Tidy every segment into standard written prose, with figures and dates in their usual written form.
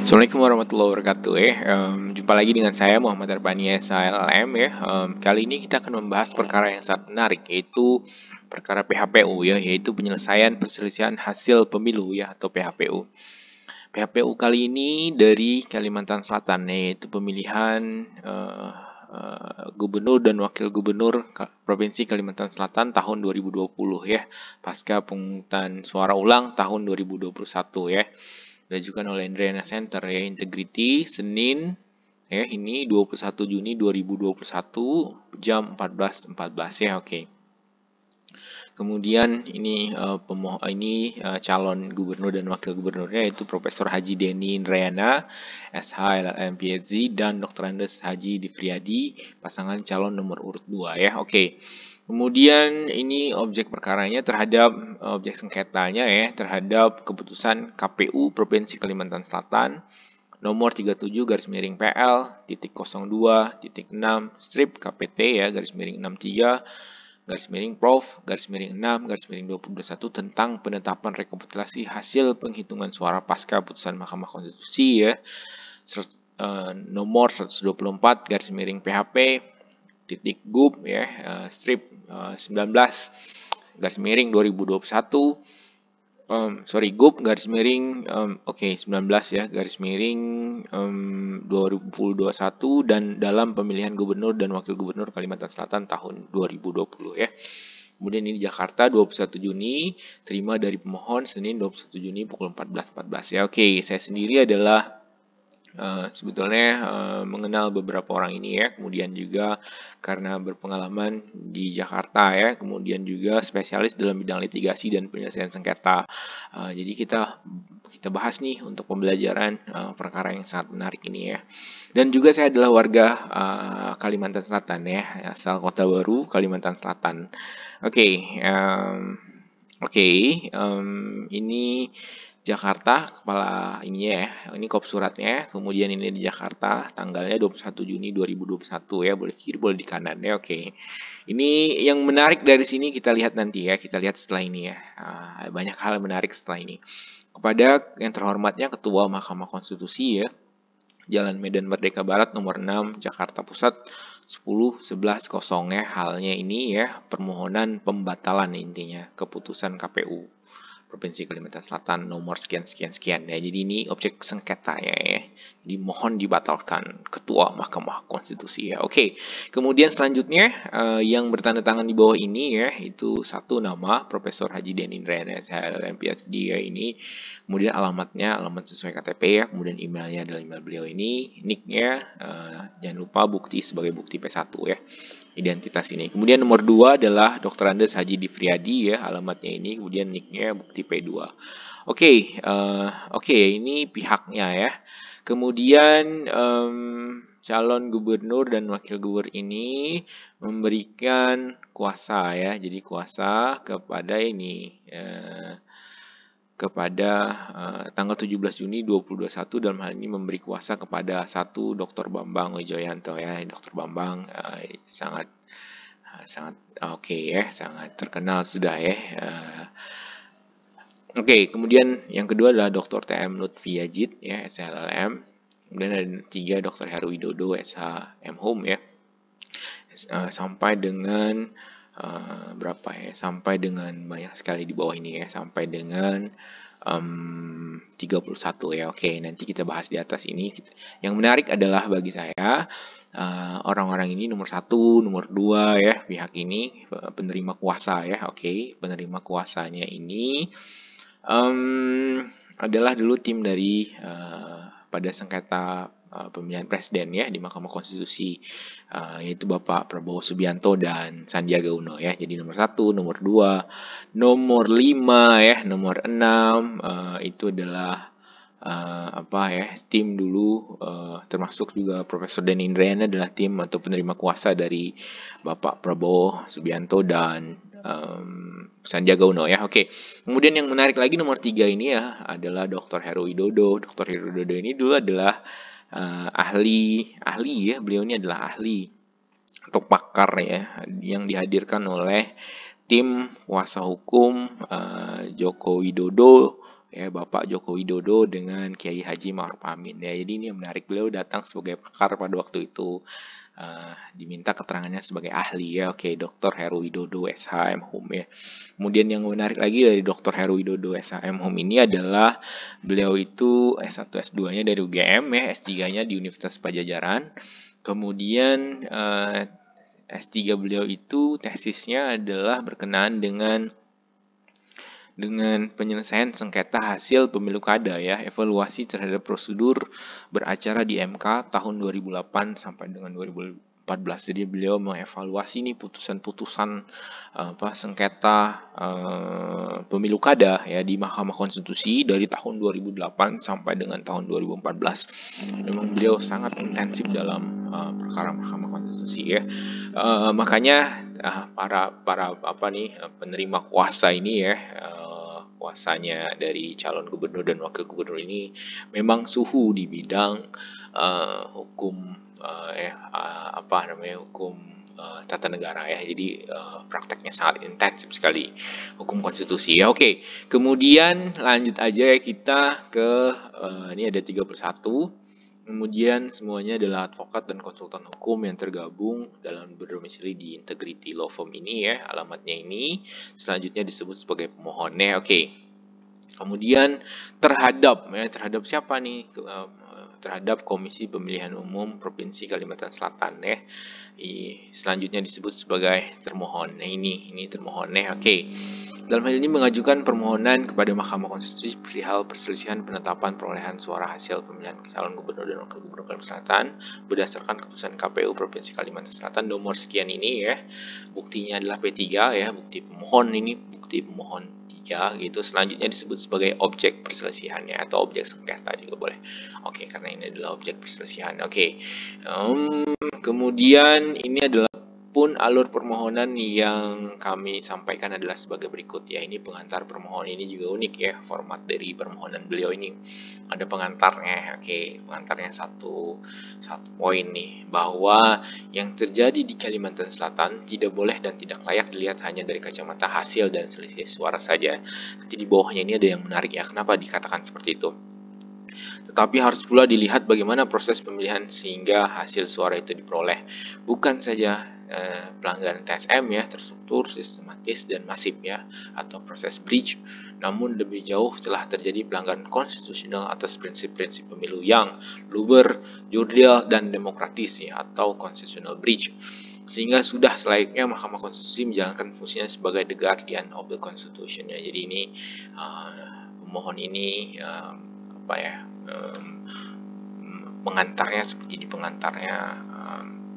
Assalamualaikum warahmatullahi wabarakatuh jumpa lagi dengan saya Muhammad Arbani SHLM ya. Kali ini kita akan membahas perkara yang sangat menarik, yaitu perkara PHPU ya, yaitu penyelesaian perselisihan hasil pemilu ya, atau PHPU. PHPU kali ini dari Kalimantan Selatan, yaitu pemilihan gubernur dan wakil gubernur Provinsi Kalimantan Selatan tahun 2020 ya, pasca pemungutan suara ulang tahun 2021 ya. Diajukan oleh Indriana Center ya, Integrity, Senin ya, ini 21 Juni 2021 jam 14.14 ya, oke. Kemudian ini calon gubernur dan wakil gubernurnya yaitu Profesor Haji Denny Indrayana, SH LLM PhD, dan Dr. Andes Haji Difriadi, pasangan calon nomor urut 2 ya, oke. Kemudian ini objek perkaranya terhadap objek sengketanya ya, terhadap keputusan KPU Provinsi Kalimantan Selatan nomor 37/PL.02.6 strip KPT ya, _63 _Prof _6 tentang penetapan rekapitulasi hasil penghitungan suara pasca putusan Mahkamah Konstitusi ya, nomor 124 PHP ya, strip 19 _2021 GUP 19 ya, 2021 dan dalam pemilihan gubernur dan wakil gubernur Kalimantan Selatan tahun 2020 ya. Kemudian ini Jakarta 21 Juni, terima dari pemohon Senin 21 Juni pukul 14.14 ya. Oke, saya sendiri adalah sebetulnya mengenal beberapa orang ini ya, kemudian juga karena berpengalaman di Jakarta ya, kemudian juga spesialis dalam bidang litigasi dan penyelesaian sengketa. Jadi kita bahas nih untuk pembelajaran perkara yang sangat menarik ini ya. Dan juga saya adalah warga Kalimantan Selatan ya, asal Kota Baru, Kalimantan Selatan. Ini Jakarta kepala ininya ya, ini kop suratnya, kemudian ini di Jakarta tanggalnya 21 Juni 2021 ya, boleh kiri boleh di kanan ya, oke. Ini yang menarik dari sini kita lihat nanti ya, kita lihat setelah ini ya, banyak hal menarik setelah ini. Kepada yang terhormatnya Ketua Mahkamah Konstitusi ya, Jalan Medan Merdeka Barat nomor 6 Jakarta Pusat 10.11.0 ya, halnya ini ya, permohonan pembatalan intinya keputusan KPU Provinsi Kalimantan Selatan nomor sekian ya. Jadi ini objek sengketa ya. Jadi mohon dibatalkan Ketua Mahkamah Konstitusi ya. Oke. Kemudian selanjutnya yang bertanda tangan di bawah ini ya, itu satu nama Profesor Haji Denny Indrayana SHLM PhD ya ini. Kemudian alamat sesuai KTP ya. Kemudian emailnya adalah email beliau ini. Nicknya jangan lupa bukti sebagai bukti P1 ya, identitas ini. Kemudian nomor 2 adalah Dr. Andes Haji Difriadi ya, alamatnya ini, kemudian nicknya bukti P2. Oke, ini pihaknya ya. Kemudian calon gubernur dan wakil gubernur ini memberikan kuasa ya, jadi kuasa kepada ini kepada tanggal 17 Juni 2021 dalam hal ini memberi kuasa kepada satu Dr. Bambang Wijoyanto ya. Dr. Bambang sangat oke ya, sangat terkenal sudah ya. Oke, kemudian yang kedua adalah Dr. TM Lutfi Yazid ya, SHLM. Kemudian ada 3 Dr. Heru Widodo SHM Home ya. Sampai dengan berapa ya? Sampai dengan banyak sekali di bawah ini ya, sampai dengan 31 ya. Oke, nanti kita bahas di atas ini. Yang menarik adalah bagi saya orang-orang ini nomor 1, nomor 2 ya, pihak ini penerima kuasa ya. Oke, penerima kuasanya ini adalah dulu tim dari pada sengketa pemilihan presiden ya di Mahkamah Konstitusi, yaitu Bapak Prabowo Subianto dan Sandiaga Uno ya. Jadi nomor 1, nomor 2, nomor 5 ya, nomor 6 itu adalah tim dulu, termasuk juga Profesor Denny Indrayana adalah tim atau penerima kuasa dari Bapak Prabowo Subianto dan Sandiaga Uno ya. Oke. Kemudian yang menarik lagi nomor 3 ini ya adalah Dr. Heru Widodo. Dr. Heru Widodo ini dulu adalah ahli ya, beliau ini adalah ahli atau pakar ya, yang dihadirkan oleh tim kuasa hukum Joko Widodo ya Bapak Joko Widodo dengan Kiai Haji Ma'ruf Amin ya. Jadi ini yang menarik, beliau datang sebagai pakar pada waktu itu. Diminta keterangannya sebagai ahli ya. Oke, Dr. Heru Widodo SH MHum ya. Kemudian yang menarik lagi dari Dr. Heru Widodo SH MHum ini adalah beliau itu S1 S2-nya dari UGM ya, S3-nya di Universitas Pajajaran. Kemudian S3 beliau itu tesisnya adalah berkenaan dengan penyelesaian sengketa hasil pemilu kada ya, evaluasi terhadap prosedur beracara di MK tahun 2008 sampai dengan 2014. Jadi beliau mengevaluasi nih putusan-putusan sengketa pemilu kada ya di Mahkamah Konstitusi dari tahun 2008 sampai dengan tahun 2014. Memang beliau sangat intensif dalam perkara Mahkamah Konstitusi ya. Makanya para penerima kuasa ini ya, kuasanya dari calon gubernur dan wakil gubernur ini memang suhu di bidang hukum hukum tata negara ya. Jadi prakteknya sangat intensif sekali hukum konstitusi ya. Oke, kemudian lanjut aja ya kita ke ini ada 31. Kemudian semuanya adalah advokat dan konsultan hukum yang tergabung dalam berdomisili di Integrity Law Firm ini ya, alamatnya ini. Selanjutnya disebut sebagai pemohonnya. Oke. Kemudian terhadap siapa nih? Terhadap Komisi Pemilihan Umum Provinsi Kalimantan Selatan ya. Selanjutnya disebut sebagai termohon. Nah, ini termohonnya. Oke. Dalam hal ini mengajukan permohonan kepada Mahkamah Konstitusi perihal perselisihan penetapan perolehan suara hasil pemilihan calon gubernur dan wakil gubernur Kalimantan Selatan berdasarkan keputusan KPU Provinsi Kalimantan Selatan nomor sekian ini ya. Buktinya adalah P3 ya, bukti pemohon ini, bukti pemohon 3 gitu. Selanjutnya disebut sebagai objek perselisihannya atau objek sengketa juga boleh. Oke, karena ini adalah objek perselisihan. Oke. Kemudian ini adalah pun alur permohonan yang kami sampaikan adalah sebagai berikut ya. Ini pengantar permohonan ini juga unik ya, format dari permohonan beliau ini. Ada pengantarnya. Oke, pengantarnya satu poin nih, bahwa yang terjadi di Kalimantan Selatan tidak boleh dan tidak layak dilihat hanya dari kacamata hasil dan selisih suara saja. Nanti di bawahnya ini ada yang menarik ya, kenapa dikatakan seperti itu. Tetapi harus pula dilihat bagaimana proses pemilihan sehingga hasil suara itu diperoleh. Bukan saja pelanggaran TSM ya, terstruktur, sistematis, dan masif ya, atau proses breach. Namun lebih jauh telah terjadi pelanggaran konstitusional atas prinsip-prinsip pemilu yang luber, jurdil, dan demokratis ya, atau constitutional breach. Sehingga sudah selayaknya Mahkamah Konstitusi menjalankan fungsinya sebagai the guardian of the Constitution ya. Jadi ini pemohon ini pengantarnya seperti di pengantarnya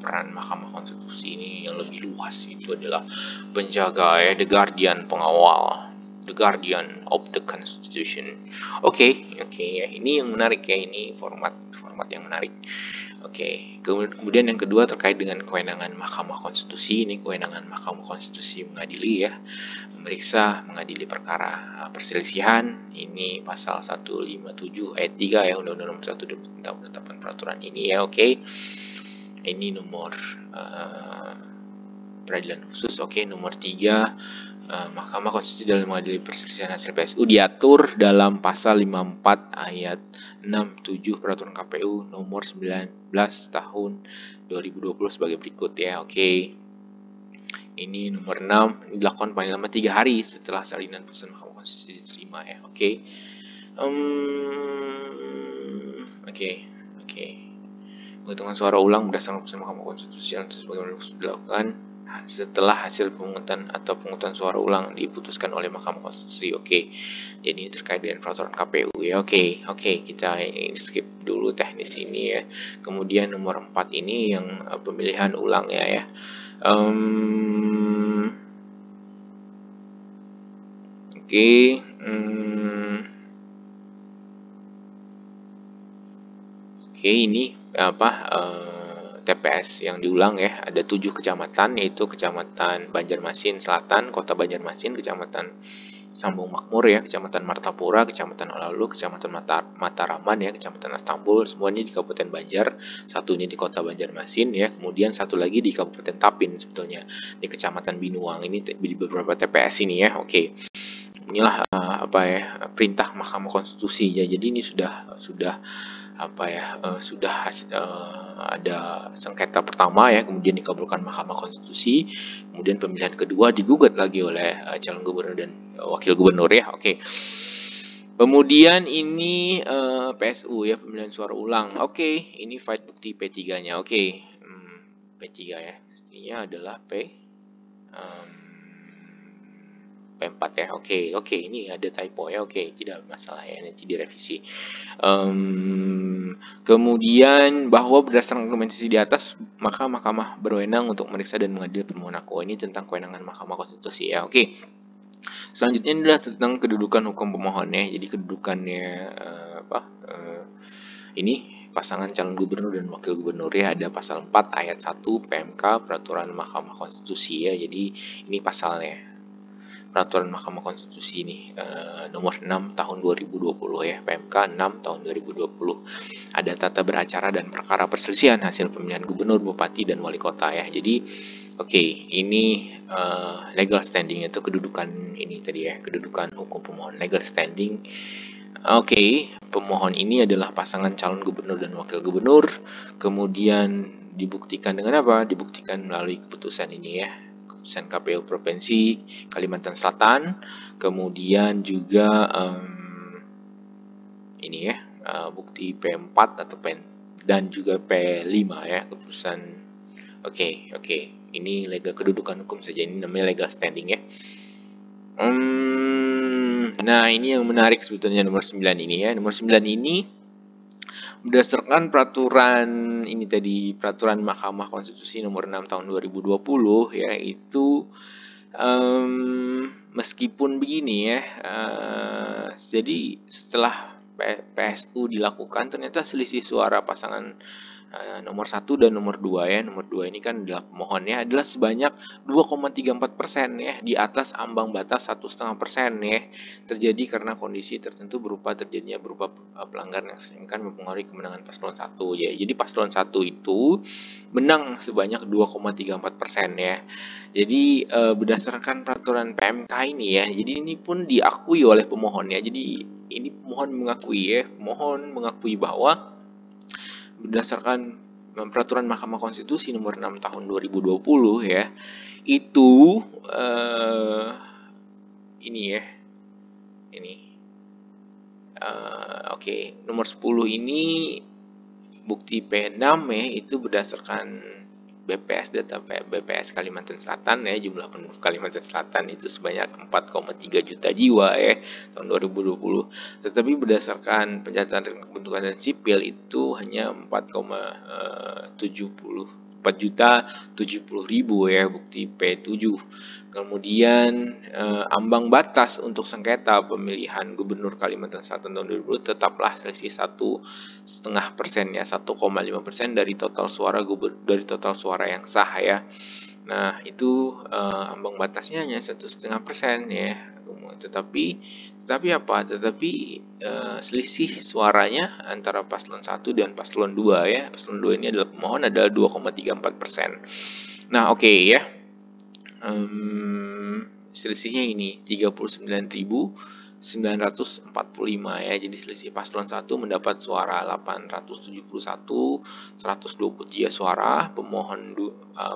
peran Mahkamah Konstitusi ini yang lebih luas itu adalah penjaga ya, the guardian, pengawal, the guardian of the Constitution. Oke ya, ini yang menarik ya, ini format yang menarik. Oke, kemudian yang kedua terkait dengan kewenangan Mahkamah Konstitusi. Ini kewenangan Mahkamah Konstitusi mengadili ya, memeriksa, mengadili perkara perselisihan. Ini pasal 157 ayat 3 ya, Undang-Undang Nomor 1 tentang penetapan peraturan ini ya. Oke. Ini nomor peradilan khusus. Oke, nomor 3 Mahkamah Konstitusi dalam mengadili perselisihan hasil PSU diatur dalam pasal 54 ayat 6-7 peraturan KPU nomor 19 tahun 2020 sebagai berikut ya. Oke. Ini nomor 6 dilakukan paling lama 3 hari setelah salinan putusan Mahkamah Konstitusi diterima ya. Oke. Penghitungan suara ulang berdasarkan putusan Mahkamah Konstitusi yang sebagaimana dilakukan setelah hasil pengungutan suara ulang diputuskan oleh Mahkamah Konstitusi. Oke. Jadi terkait dengan peraturan KPU ya. Oke, kita skip dulu teknis ini ya. Kemudian nomor 4 ini yang pemilihan ulang ya. Ini TPS yang diulang ya, ada 7 kecamatan, yaitu Kecamatan Banjarmasin Selatan, Kota Banjarmasin, Kecamatan Sambung Makmur ya, Kecamatan Martapura, Kecamatan Olalu, Kecamatan Mataraman ya, Kecamatan Astambul, semuanya di Kabupaten Banjar, satunya di Kota Banjarmasin ya, kemudian satu lagi di Kabupaten Tapin sebetulnya, di Kecamatan Binuang. Ini di beberapa TPS ini ya. Oke. inilah perintah Mahkamah Konstitusi ya. Jadi ini sudah ada sengketa pertama ya, kemudian dikabulkan Mahkamah Konstitusi, kemudian pemilihan kedua digugat lagi oleh calon gubernur dan wakil gubernur ya. Oke. Kemudian ini PSU ya, pemilihan suara ulang. Oke, ini fight bukti P3-nya. Oke. P3 ya. Mestinya adalah P4 ya. Oke, ini ada typo ya. Oke, tidak masalah ya, nanti direvisi. Kemudian bahwa berdasarkan argumentasi di atas, maka Mahkamah berwenang untuk meriksa dan mengadili permohonan aku. Ini tentang kewenangan Mahkamah Konstitusi ya. Oke. Selanjutnya ini adalah tentang kedudukan hukum pemohon ya. Jadi kedudukannya ini pasangan calon gubernur dan wakil gubernur ya, ada pasal 4 ayat 1 PMK Peraturan Mahkamah Konstitusi ya. Jadi ini pasalnya. Peraturan Mahkamah Konstitusi ini nomor 6 tahun 2020 ya, PMK 6 tahun 2020. Ada tata beracara dan perkara perselisihan hasil pemilihan gubernur, bupati, dan wali kota ya. Jadi ini legal standing itu kedudukan ini tadi ya, kedudukan hukum pemohon, legal standing. Pemohon ini adalah pasangan calon gubernur dan wakil gubernur. Kemudian dibuktikan dengan apa? Dibuktikan melalui keputusan ini ya. Keputusan KPU Provinsi Kalimantan Selatan, kemudian juga ini ya, bukti P4 atau dan juga P5 ya, keputusan. Oke, ini legal kedudukan hukum saja, ini namanya legal standing ya. Nah, ini yang menarik sebetulnya nomor 9 ini ya. Nomor 9 ini berdasarkan peraturan ini tadi, peraturan Mahkamah Konstitusi nomor 6 tahun 2020 ya, itu meskipun begini ya, jadi setelah PSU dilakukan ternyata selisih suara pasangan nomor 1 dan nomor 2 ya. Nomor 2 ini kan adalah pemohonnya adalah sebanyak 2,34% ya, di atas ambang batas 1,5% ya. Terjadi karena kondisi tertentu berupa pelanggaran yang sering kan mempengaruhi kemenangan paslon 1 ya. Jadi paslon 1 itu menang sebanyak 2,34% ya. Jadi berdasarkan peraturan PMK ini ya, jadi ini pun diakui oleh pemohon ya. Jadi ini pemohon mengakui bahwa berdasarkan peraturan Mahkamah Konstitusi nomor 6 tahun 2020 ya, itu ini ya, nomor 10 ini bukti P6 ya, itu berdasarkan BPS data BPS Kalimantan Selatan ya, jumlah penduduk Kalimantan Selatan itu sebanyak 4,3 juta jiwa ya tahun 2020. Tetapi berdasarkan pencatatan kependudukan dan sipil itu hanya 4,70.000 ya, bukti P7. Kemudian ambang batas untuk sengketa pemilihan gubernur Kalimantan Selatan tahun 2020 tetaplah selisih 1,5% ya, 1,5% dari total suara yang sah ya. Nah, itu ambang batasnya hanya 1,5% ya. Tetapi selisih suaranya antara paslon 1 dan paslon 2 ya. Paslon 2 ini adalah pemohon adalah 2,34%. Nah, ya. Selisihnya ini 39.945 ya. Jadi selisih paslon 1 mendapat suara 871, 123 suara. Pemohon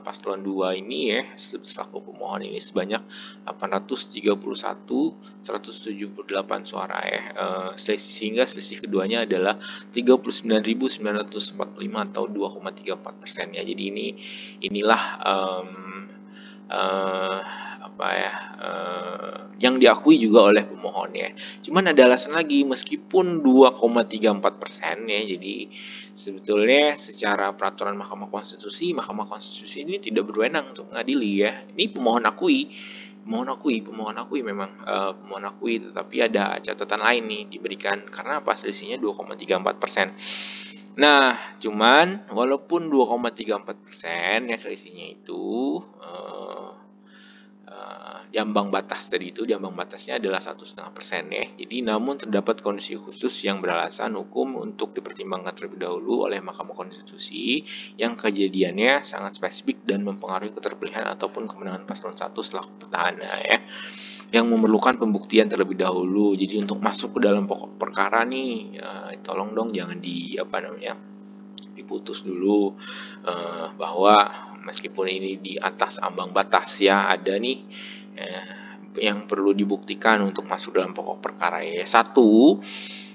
paslon 2 ini ya, selaku pemohon ini sebanyak 831, 178 suara ya. Sehingga selisih keduanya adalah 39.945 atau 2,34% ya. Jadi inilah yang diakui juga oleh pemohon ya. Cuman ada alasan lagi, meskipun 2,34% ya, jadi sebetulnya secara peraturan Mahkamah Konstitusi ini tidak berwenang untuk mengadili ya. Ini pemohon akui memang pemohon akui, tetapi ada catatan lain nih diberikan karena apa, selisihnya 2,34%. Nah, cuman walaupun 2,34% ya selisihnya itu, di ambang batas tadi itu, di ambang batasnya adalah 1,5% ya. Jadi namun terdapat kondisi khusus yang beralasan hukum untuk dipertimbangkan terlebih dahulu oleh Mahkamah Konstitusi yang kejadiannya sangat spesifik dan mempengaruhi keterpilihan ataupun kemenangan paslon 1 selaku petahana ya, yang memerlukan pembuktian terlebih dahulu. Jadi untuk masuk ke dalam pokok perkara nih, tolong dong jangan diputus dulu, bahwa meskipun ini di atas ambang batas ya, ada nih yang perlu dibuktikan untuk masuk dalam pokok perkara ya. Satu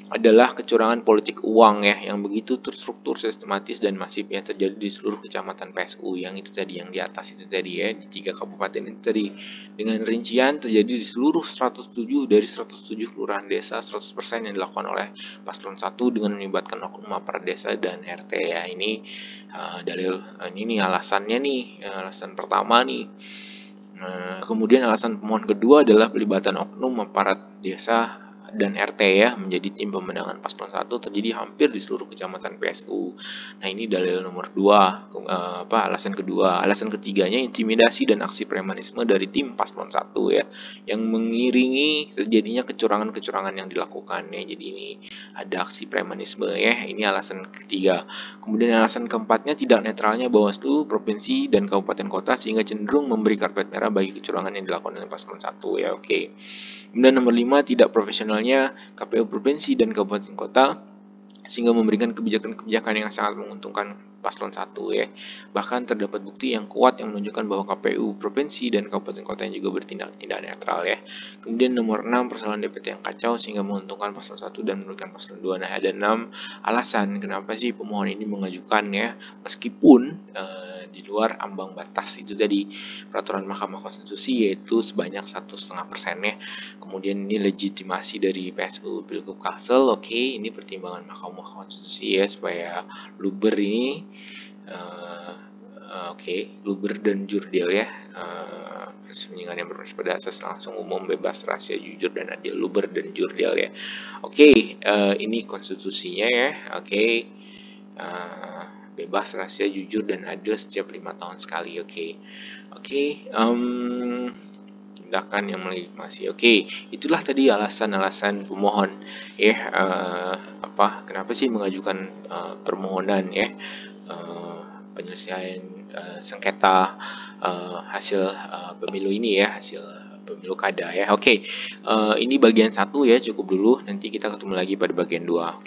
adalah kecurangan politik uang ya, yang begitu terstruktur, sistematis dan masif yang terjadi di seluruh kecamatan PSU, yang itu tadi, yang di atas itu tadi ya, di 3 kabupaten itu tadi, dengan rincian terjadi di seluruh 107 dari 107 kelurahan desa, 100% yang dilakukan oleh paslon 1 dengan melibatkan oknum aparat desa dan RT ya. Ini ini nih alasannya nih, alasan pertama nih. Kemudian alasan pemohon kedua adalah pelibatan oknum aparat desa dan RT ya menjadi tim pemenangan paslon 1 terjadi hampir di seluruh kecamatan PSU. Nah, ini dalil nomor 2. Alasan kedua. Alasan ketiganya intimidasi dan aksi premanisme dari tim paslon 1 ya, yang mengiringi terjadinya kecurangan-kecurangan yang dilakukan ya. Jadi ini ada aksi premanisme ya. Ini alasan ketiga. Kemudian alasan keempatnya tidak netralnya Bawaslu, provinsi dan kabupaten kota sehingga cenderung memberi karpet merah bagi kecurangan yang dilakukan oleh paslon 1 ya. Oke. Kemudian nomor 5, tidak profesionalnya KPU provinsi dan kabupaten kota sehingga memberikan kebijakan-kebijakan yang sangat menguntungkan paslon 1 ya. Bahkan terdapat bukti yang kuat yang menunjukkan bahwa KPU provinsi dan kabupaten kota yang juga bertindak tidak netral ya. Kemudian nomor 6, persoalan DPT yang kacau sehingga menguntungkan paslon 1 dan merugikan paslon 2. Nah, ada 6 alasan kenapa sih pemohon ini mengajukan ya, meskipun di luar ambang batas itu tadi peraturan Mahkamah Konstitusi, yaitu sebanyak 1,5% ya. Kemudian ini legitimasi dari PSU Pilgub Kalsel. Oke, ini pertimbangan Mahkamah Konstitusi ya, supaya luber ini luber dan jurdil ya, perselingkuhan yang berbasis pada asas langsung, umum, bebas, rahasia, jujur dan adil, luber dan jurdil ya. Ini konstitusinya ya. Bebas, rahasia, jujur dan adil setiap 5 tahun sekali. Tindakan yang melegitimasi. Itulah tadi alasan-alasan pemohon ya, kenapa sih mengajukan permohonan ya, penyelesaian sengketa hasil pemilu ini ya, hasil pemilu kada ya. Ini bagian 1 ya, cukup dulu, nanti kita ketemu lagi pada bagian 2.